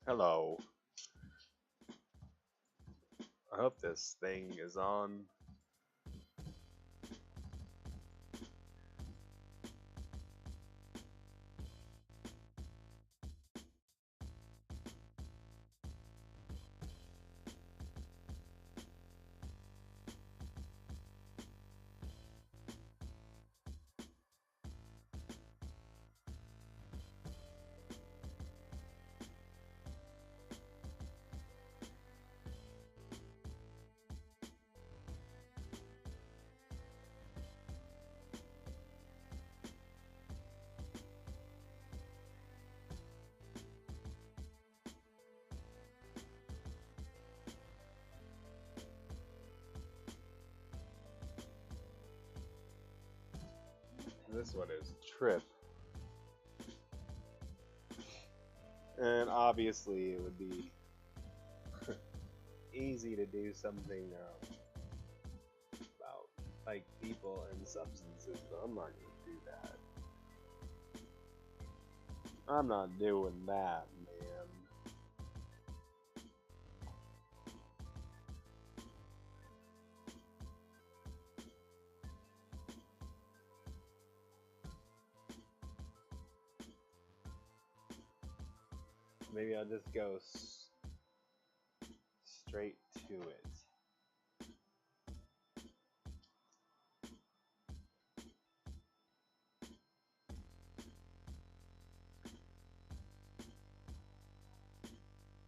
Hello. I hope this thing is on. This one is Trip. And obviously it would be easy to do something about like people and substances, but I'm not gonna do that. I'm not doing that, man. Maybe I'll just go straight to it.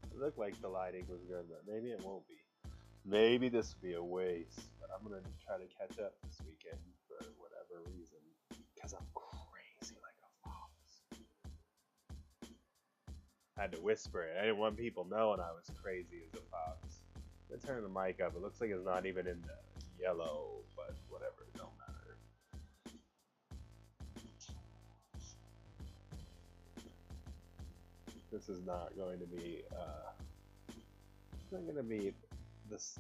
It looked like the lighting was good, but maybe it won't be. Maybe this will be a waste, but I'm gonna try to catch up this weekend for whatever reason. Because I'm crazy like a fox. I had to whisper it. I didn't want people knowing I was crazy as a fox. Let's turn the mic up. It looks like it's not even in the yellow, but whatever, it don't matter. This is not going to be, it's not going to be this,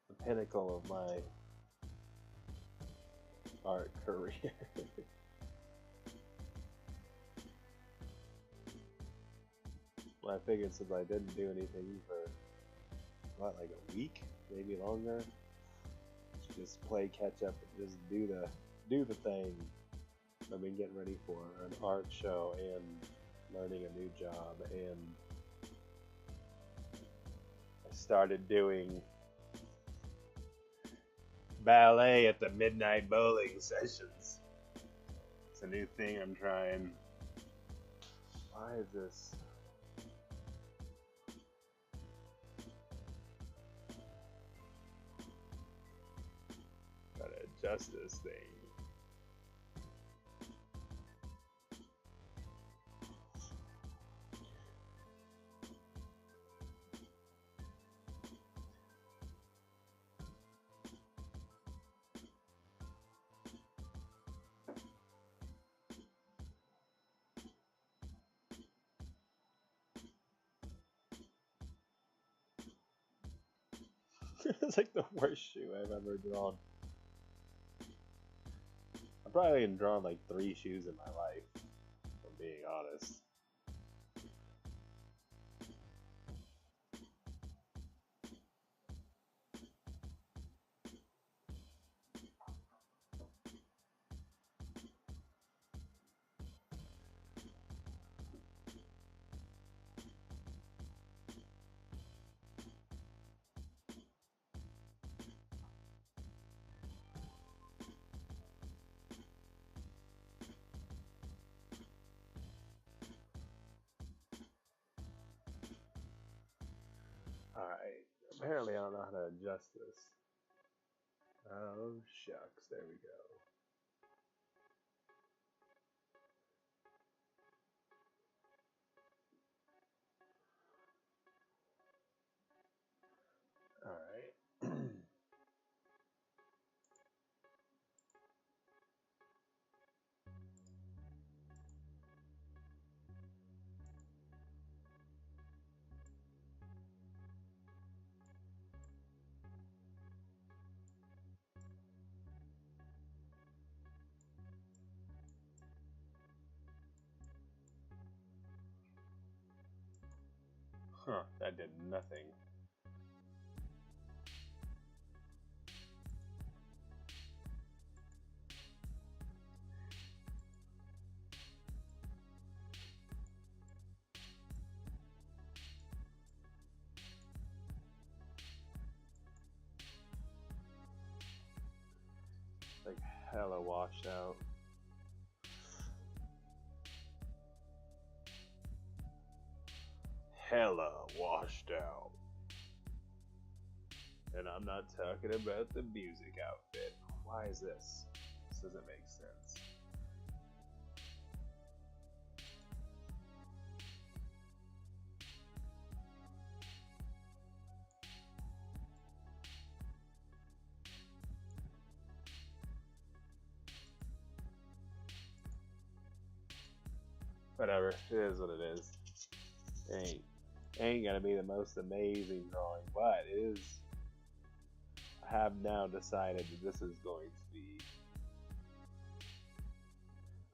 the pinnacle of my art career. Well, I figured since I didn't do anything for, what, like a week? Maybe longer? Just play catch up and just do the thing. I've been getting ready for an art show and learning a new job, and I started doing ballet at the midnight bowling sessions. It's a new thing I'm trying. Why is this? Gotta adjust this thing. It's like the worst shoe I've ever drawn. I've probably drawn like 3 shoes in my life, if I'm being honest. Alright, apparently I don't know how to adjust this. Oh shucks, there we go. Alright. That did nothing. Like hella washed out. Hella washed out. And I'm not talking about the music outfit. Why is this? This doesn't make sense. Whatever, it is what it is. Ain't gonna be the most amazing drawing, but it is. I have now decided that this is going to be.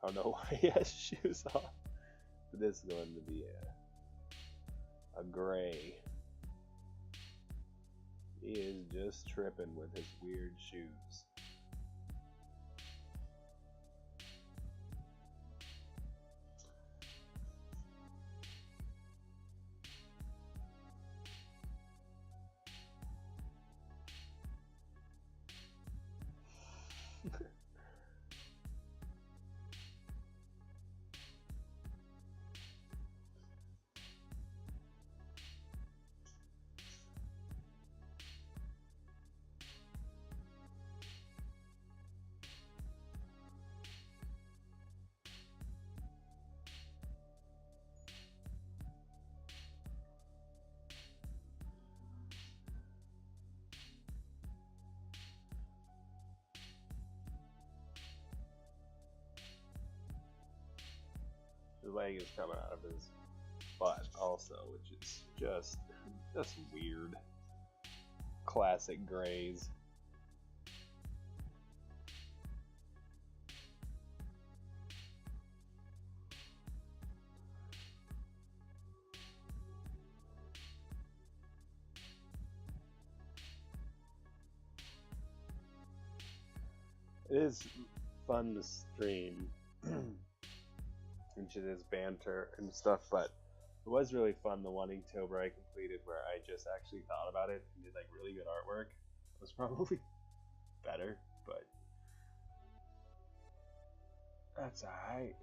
I don't know why he has shoes off, but this is going to be a gray. He is just tripping with his weird shoes. The leg is coming out of his butt also, which is just weird. Classic grays. It is fun to stream into this banter and stuff, but it was really fun the one Inktober I completed where I just actually thought about it and did like really good artwork. It was probably better, but that's alright.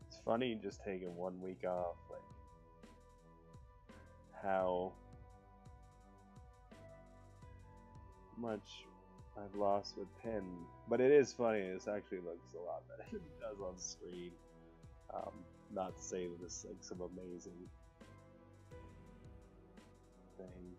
It's funny just taking 1 week off, like how much I've lost with pen. But it is funny, this actually looks a lot better than it does on screen. Not to say that this is like some amazing thing.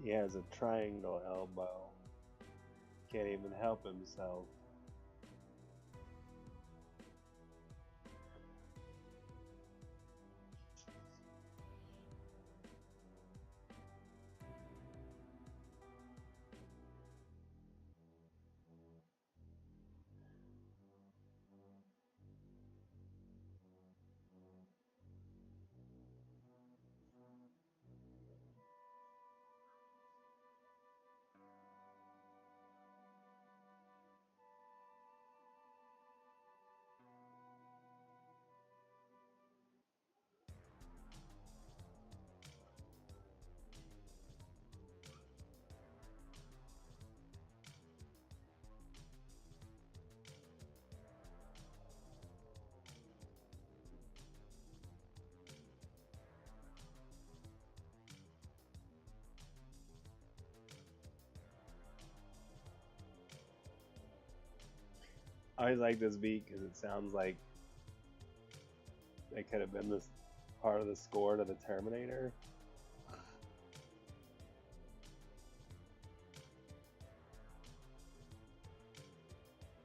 He has a triangle elbow. Can't even help himself. I always like this beat because it sounds like it could have been this part of the score to the Terminator.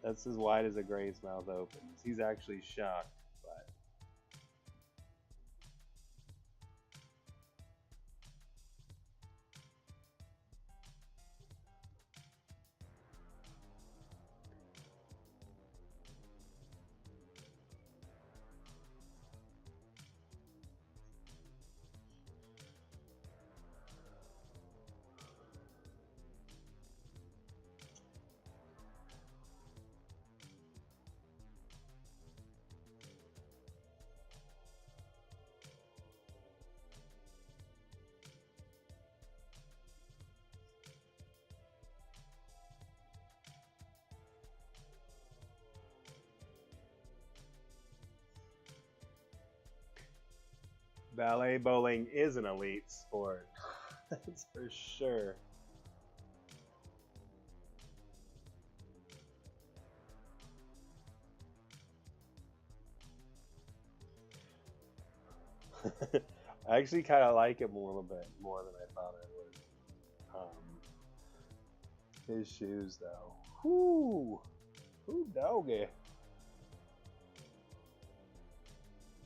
That's as wide as a Gray's mouth opens. He's actually shocked, but ballet bowling is an elite sport. That's for sure. I actually kind of like him a little bit more than I thought I would. His shoes, though. Whoo! Whoo, doggy.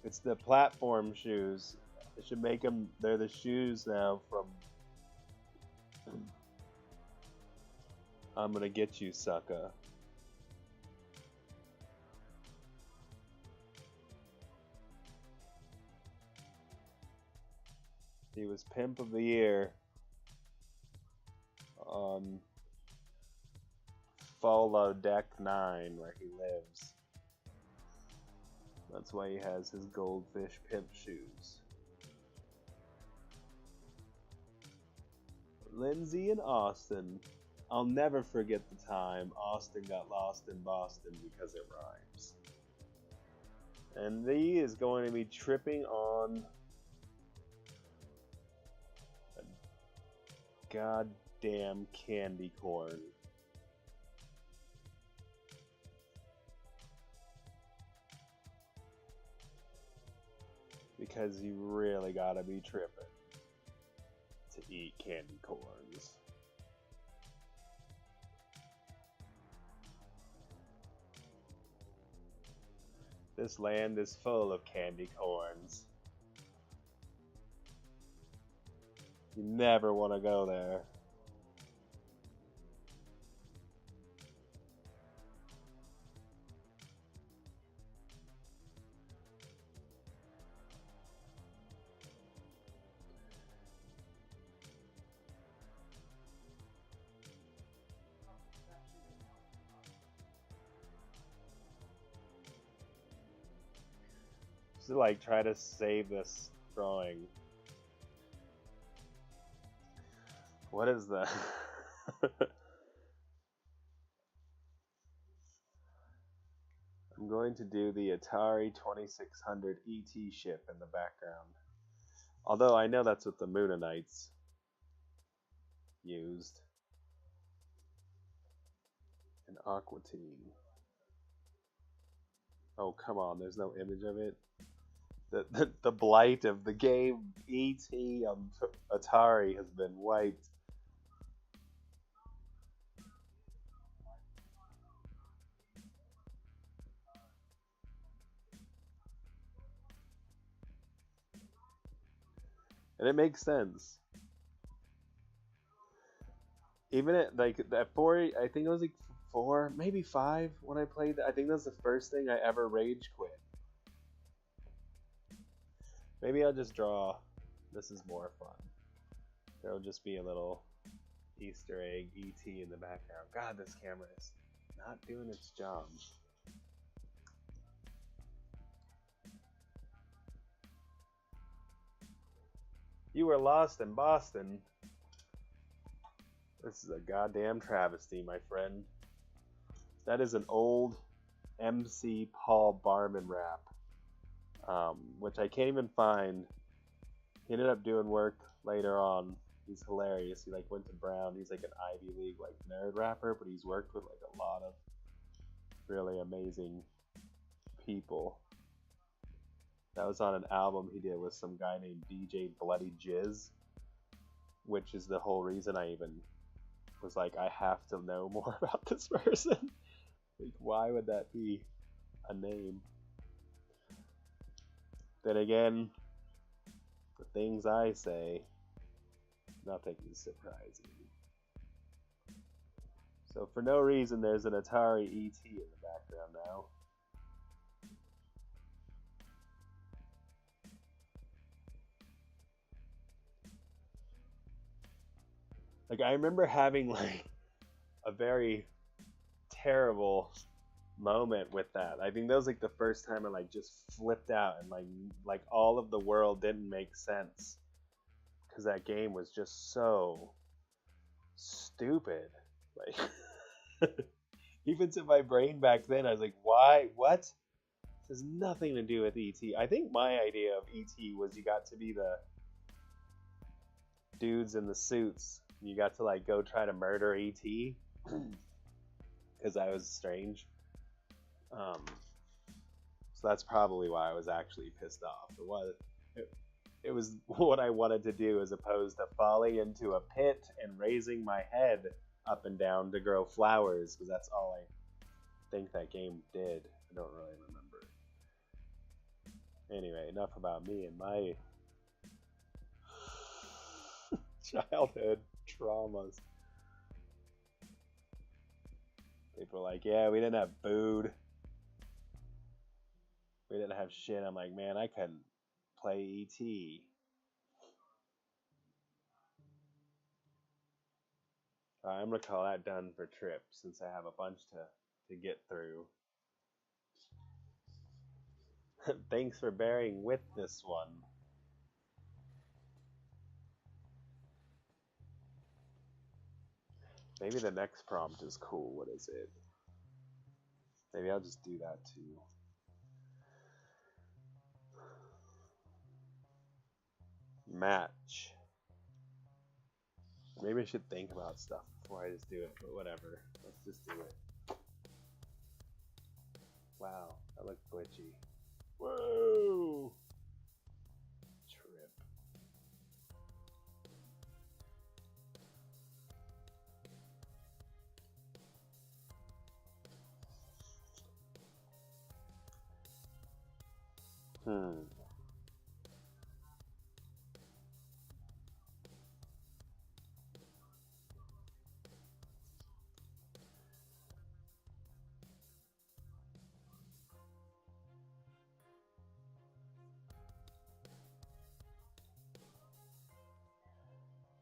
It's the platform shoes. It should make them. They're the shoes now from I'm gonna get you, sucker. He was Pimp of the Year on Follow Deck 9, where he lives. That's why he has his goldfish pimp shoes. Lindsay and Austin. I'll never forget the time Austin got lost in Boston because it rhymes. And he is going to be tripping on a goddamn candy corn. Because you really gotta be tripping to eat candy corns. This land is full of candy corns. You never want to go there. To like try to save this drawing. What is that? I'm going to do the Atari 2600 ET ship in the background. Although I know that's what the Moonanites used. And Aqua Teen. Oh, come on, there's no image of it. The blight of the game ET on Atari has been wiped. And it makes sense. Even at like at 4, I think it was like 4, maybe 5 when I played that. I think that's the first thing I ever rage quit. Maybe I'll just draw. This is more fun. There'll just be a little Easter egg ET in the background. God, this camera is not doing its job. You were lost in Boston. This is a goddamn travesty, my friend. That is an old MC Paul Barman rap, which I can't even find. He ended up doing work later on. He's hilarious. He like went to Brown. He's like an Ivy League like nerd rapper, but he's worked with like a lot of really amazing people. That was on an album he did with some guy named DJ Bloody Jizz, which is the whole reason I even was like, I have to know more about this person. Like, why would that be a name? Then again, the things I say, nothing is surprising. So for no reason, there's an Atari ET in the background now. Like, I remember having like a very terrible moment with that. I think that was like the first time I like just flipped out and like all of the world didn't make sense because that game was just so stupid. Like even to my brain back then, I was like, why? What? This has nothing to do with ET. I think my idea of ET was you got to be the dudes in the suits. You got to like go try to murder ET because I was strange. So that's probably why I was actually pissed off. It was what I wanted to do as opposed to falling into a pit and raising my head up and down to grow flowers, because that's all I think that game did. I don't really remember. Anyway, enough about me and my childhood traumas. People are like, yeah, we didn't have food. We didn't have shit. I'm like, man, I couldn't play E.T. I'm going to call that done for Trip, since I have a bunch to get through. Thanks for bearing with this one. Maybe the next prompt is cool. What is it? Maybe I'll just do that too. Match. Maybe I should think about stuff before I just do it, but whatever. Let's just do it. Wow, that looked glitchy. Whoa! Trip.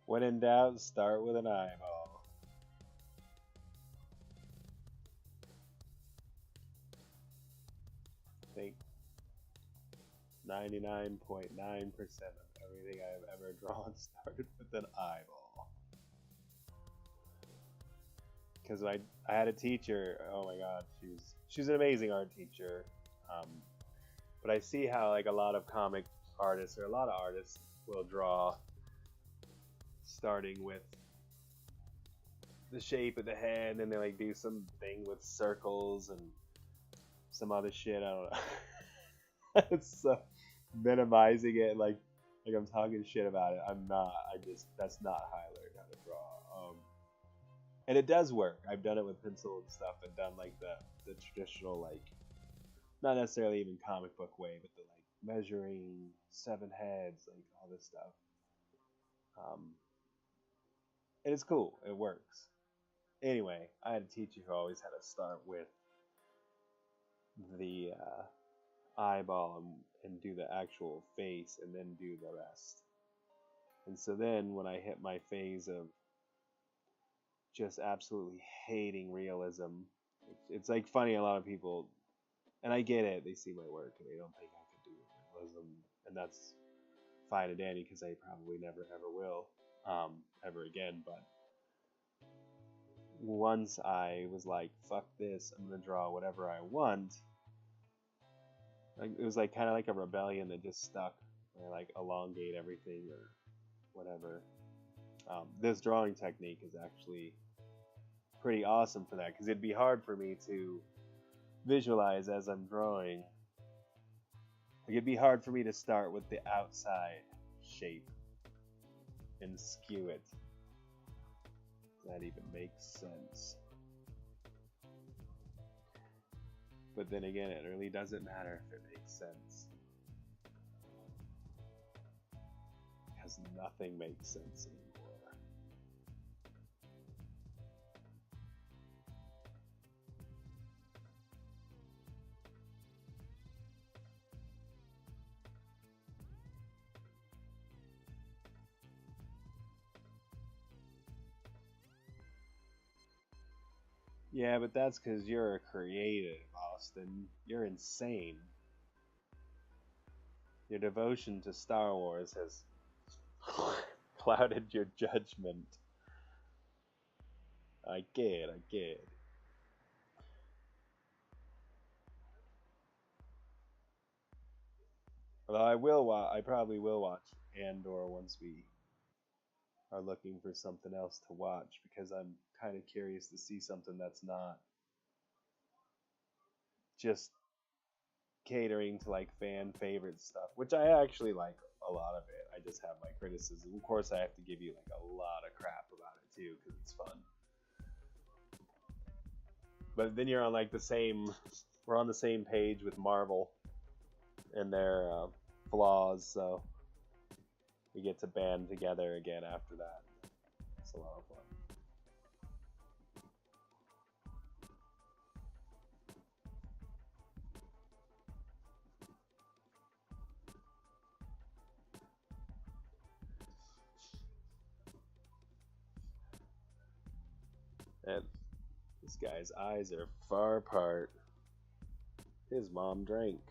When in doubt, start with an eyeball. I think 99.9% of everything I've ever drawn started with an eyeball. Because I had a teacher, oh my god, she's an amazing art teacher. But I see how like a lot of comic artists, or a lot of artists, will draw starting with the shape of the head, and they like do some thing with circles and some other shit. I don't know. It's minimizing it like I'm talking shit about it. I'm not. That's not how I learned how to draw. And it does work. I've done it with pencil and stuff, and done like the traditional, like, not necessarily even comic book way, but the like measuring 7 heads, like all this stuff. and it's cool. It works. Anyway, I had a teacher who always had to start with the eyeball and do the actual face and then do the rest. And so then when I hit my phase of just absolutely hating realism, it's like funny, a lot of people, and I get it, they see my work and they don't think I could do realism, and that's fine and dandy because I probably never ever will, ever again. But once I was like, fuck this, I'm gonna draw whatever I want, like it was like kind of like a rebellion that just stuck. I like elongate everything or whatever. This drawing technique is actually pretty awesome for that, because it'd be hard for me to visualize as I'm drawing. Like, it'd be hard for me to start with the outside shape and skew it. If that even makes sense. But then again, it really doesn't matter if it makes sense, because nothing makes sense anymore. Yeah, but that's because you're a creative, Austin. You're insane. Your devotion to Star Wars has clouded your judgment. I get, I get. Although I probably will watch Andor once we are looking for something else to watch, because I'm kind of curious to see something that's not just catering to like fan favorite stuff, which I actually like a lot of it. I just have my criticism. Of course, I have to give you like a lot of crap about it too, because it's fun. But then you're on like we're on the same page with Marvel and their flaws, so we get to band together again after that. It's a lot of fun. And this guy's eyes are far apart. His mom drank.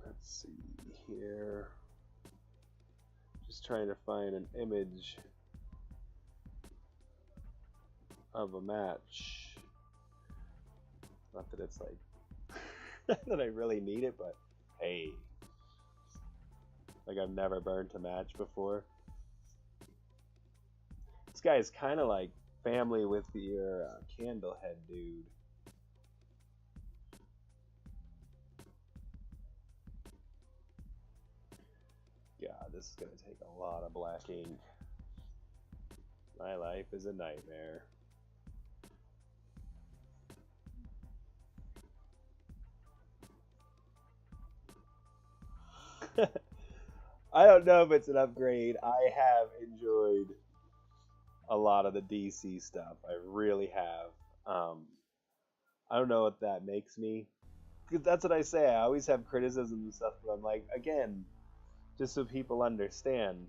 Let's see here. Just trying to find an image of a match. Not that it's like that I really need it, but hey. Like, I've never burnt a match before. This guy is kind of like family with your Candlehead dude. God, this is going to take a lot of black ink. My life is a nightmare. I don't know if it's an upgrade. I have enjoyed a lot of the DC stuff. I really have. I don't know what that makes me. Because that's what I say. I always have criticisms and stuff, but I'm like, again, just so people understand,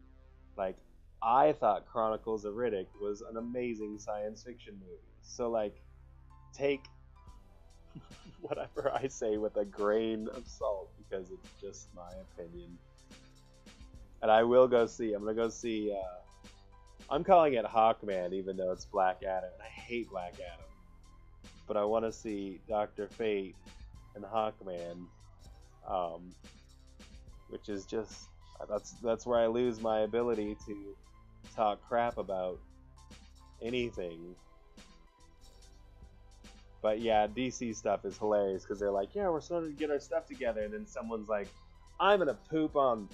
like, I thought Chronicles of Riddick was an amazing science fiction movie. So, like, take whatever I say with a grain of salt, because it's just my opinion. And I will go see. I'm gonna go see. I'm calling it Hawkman, even though it's Black Adam. And I hate Black Adam, but I want to see Dr. Fate and Hawkman, which is just that's where I lose my ability to talk crap about anything. But yeah, DC stuff is hilarious because they're like, yeah, we're starting to get our stuff together, and then someone's like, I'm gonna poop on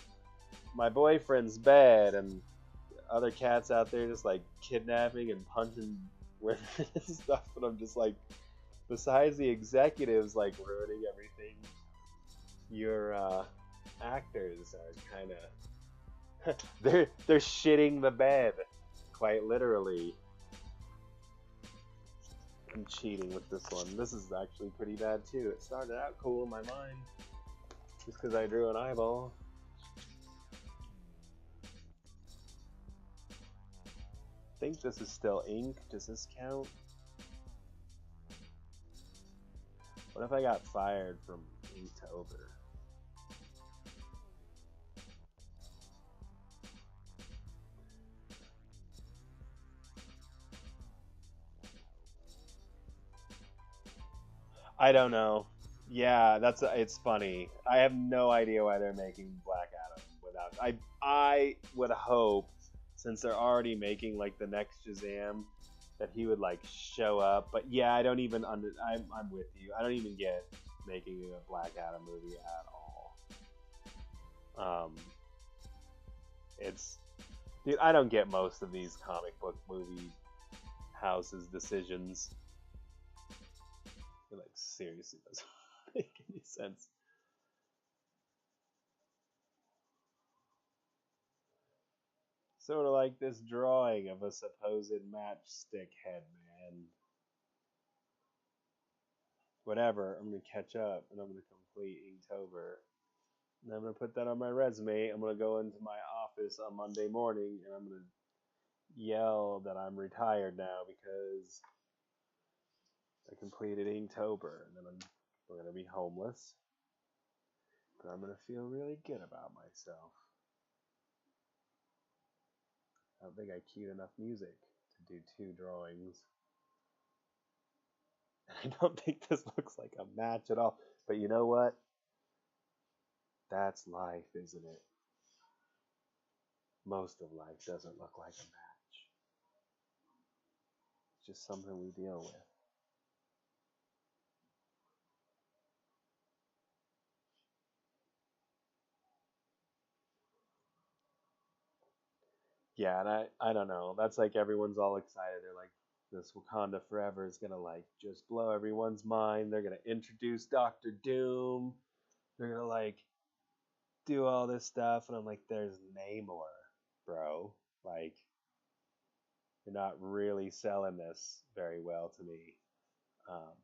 my boyfriend's bed, and other cats out there just like kidnapping and punching women and stuff, and I'm just like, besides the executives like ruining everything, your actors are kind of they're shitting the bed, quite literally. I'm cheating with this one. This is actually pretty bad too. It started out cool in my mind, just because I drew an eyeball. I think this is still ink. Does this count? What if I got fired from Inktober? I don't know. Yeah, it's funny. I have no idea why they're making Black Adam without. I would hope, since they're already making like the next Shazam, that he would like show up. But yeah, I don't even I'm with you. I don't even get making a Black Adam movie at all. Um, it's dude, I don't get most of these comic book movie houses' decisions. It like seriously doesn't make any sense. Sort of like this drawing of a supposed matchstick head man. Whatever, I'm gonna catch up and I'm gonna complete Inktober. And I'm gonna put that on my resume. I'm gonna go into my office on Monday morning and I'm gonna yell that I'm retired now because I completed Inktober. And then we're gonna be homeless. But I'm gonna feel really good about myself. I don't think I queued enough music to do 2 drawings. I don't think this looks like a match at all. But you know what? That's life, isn't it? Most of life doesn't look like a match. It's just something we deal with. Yeah, and I don't know. That's like everyone's all excited. They're like, this Wakanda Forever is gonna like just blow everyone's mind. They're gonna introduce Doctor Doom. They're gonna like do all this stuff, and I'm like, there's Namor, bro. Like, you're not really selling this very well to me. Um,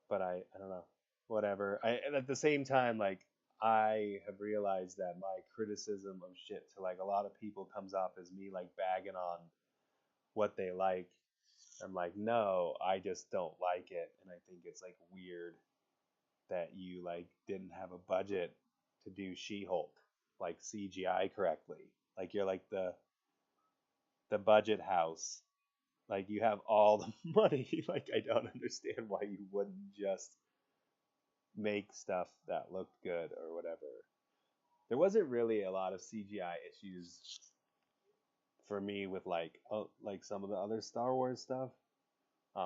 but I don't know. Whatever. And at the same time, like I have realized that my criticism of shit to like a lot of people comes off as me like bagging on what they like. I'm like, no, I just don't like it, and I think it's like weird that you like didn't have a budget to do She-Hulk like CGI correctly. Like you're like the budget house. Like you have all the money. Like I don't understand why you wouldn't just make stuff that looked good or whatever. There wasn't really a lot of CGI issues for me with like some of the other Star Wars stuff.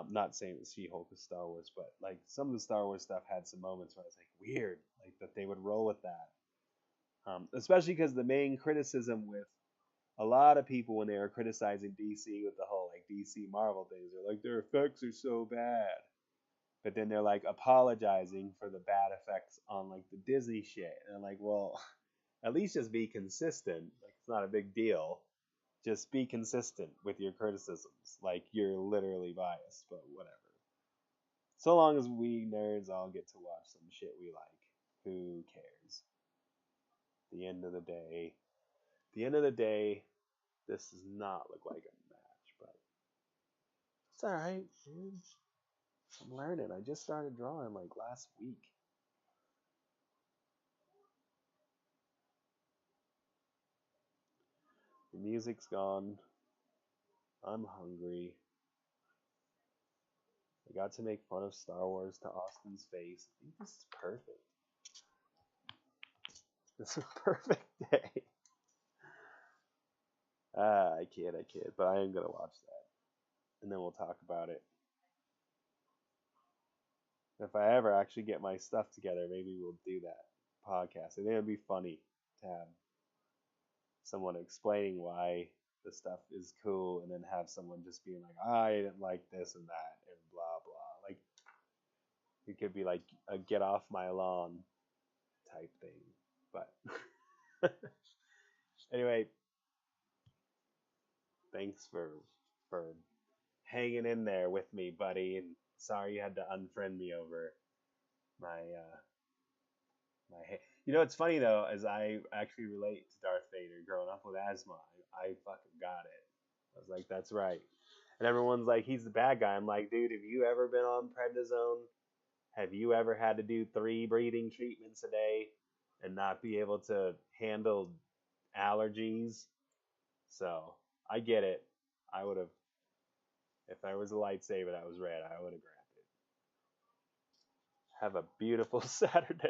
Not saying that She-Hulk is Star Wars, but like some of the Star Wars stuff had some moments where I was like weird, like that they would roll with that. Especially because the main criticism with a lot of people when they were criticizing DC with the whole like DC Marvel things, they're like their effects are so bad, but then they're like apologizing for the bad effects on like the Disney shit, and I'm like, well, at least just be consistent. Like it's not a big deal. Just be consistent with your criticisms. Like you're literally biased, but whatever. So long as we nerds all get to watch some shit we like, who cares? The end of the day, the end of the day, this does not look like a match, but it's alright, dude. I'm learning. I just started drawing like last week. The music's gone. I'm hungry. I got to make fun of Star Wars to Austin's face. I think this is perfect. This is a perfect day. I kid, but I am gonna watch that, and then we'll talk about it. If I ever actually get my stuff together, maybe we'll do that podcast. I think it'd be funny to have someone explaining why the stuff is cool, and then have someone just being like, I didn't like this and that, and blah blah. Like It could be like a get off my lawn type thing. But anyway, thanks for hanging in there with me, buddy. And sorry you had to unfriend me over my my. You know, it's funny though, as I actually relate to Darth Vader. Growing up with asthma, I fucking got it. I was like, that's right. And everyone's like, he's the bad guy. I'm like, dude, have you ever been on prednisone? Have you ever had to do 3 breathing treatments a day and not be able to handle allergies? So I get it. I would have, if there was a lightsaber that was red, I would have grabbed it. Have a beautiful Saturday.